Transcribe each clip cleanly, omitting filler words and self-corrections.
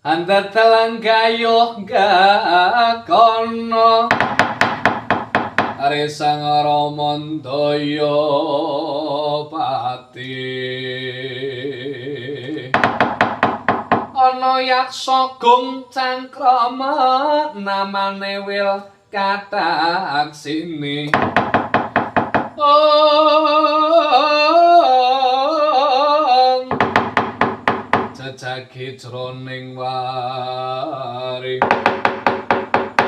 Andadalang gayuh gakono Aresang Ramandaya pati ana yaksa gung cangkrama namane wil kataksini jajagi jroning waring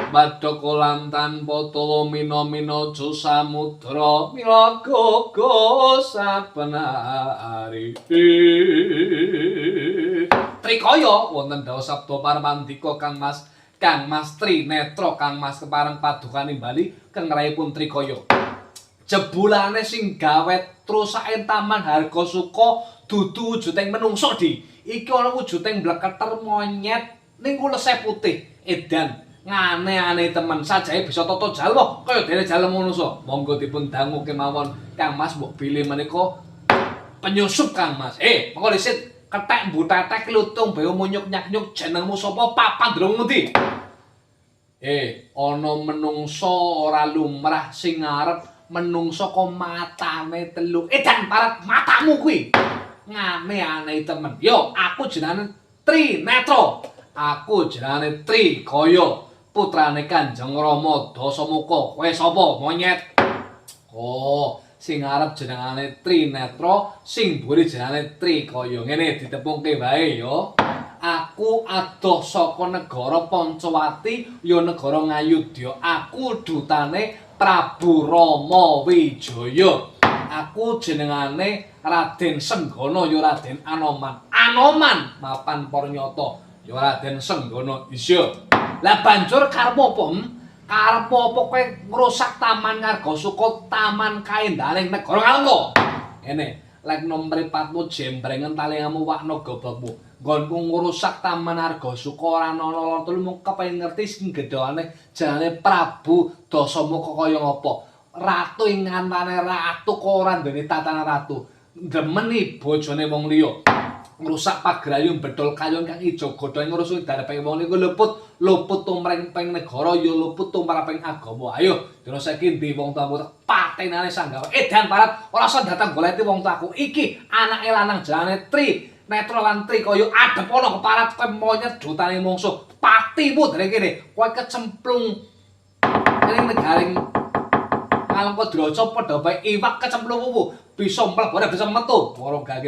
Madha kolam tanpa tawa mina-mina aja samudra mila gogo saben ari. Trikaya wonten dawa sabda paramandika Kang Mas Trinetra Kang Mas kepareng paduka nimbali kengraipun Trikaya. Jebulane sing gawe trusake taman harga suka dudu wujuding menungso di. Iki ana wujuding bleketer monyet ning kulese putih edan. Ngane-ane temen sajae bisa tata jalma kaya dene jalem manusa. Monggo dipun dangu kemawon Kang Mas mbok bilih menika penyusup Kang Mas. Monggo disit kethek mbutetek lutung beo munyuk nyaknyuk jenengmu sapa papan delung ngendi? Ana menungsa ora lumrah sing arep menungsa kok matane telu. Dan parat matamu kuwi. Ngane-ane temen. Yo, aku jenenge Trinetra. Aku jenenge Trikaya. Putrane Kanjeng Rama Dasamuka. Kowe sapa, monyet? Sing arep jenengane Trinetra, sing mburi jenenge Trikaya. Ngene ditepungke wae ya. Aku adoh saka negara Pancawati, ya negara Ngayodya. Aku dutane Prabu Rama Wijaya. Aku jenengane Raden Senggana ya Raden Anoman. Anoman mapan parnyata ya Raden Senggana isya. Lah banjur karep apa? Karep apa kowe ngrusak Taman Ngargasuka, taman kaendaning negara Kalengka? Ngene, lek nomripatmu jembrengen talingamu wakna gobokmu. Nggonku ngrusak Taman Ngargasuka ora ana lara telu mung kepengin ngerti sing gedhone jenenge Prabu Dasamuka kaya ngapa. Ratu ing ngantane ratu kok ora nduweni tatanan ratu. Demeni bojone wong liya. Ngrusak pagrayung bedol kayon kang ijo godhong ngrusuki darepe wong niku luput tumreng ping negara ya luput tumraping agama. Ayo, dina saiki ndi wong tuamu patenane sanggawa. Dan parat ora usah datang goleti wong tuaku. Iki anake lanang jenenge Trinetra lan Trikaya adep ana keparat kowe monyet dutane mungsuh. Patimu dereng kene. Kowe kecemplung ning negaring Kalengka Draca padha bae iwak kecemplung wuwu bisa mlebu bisa metu. Para gage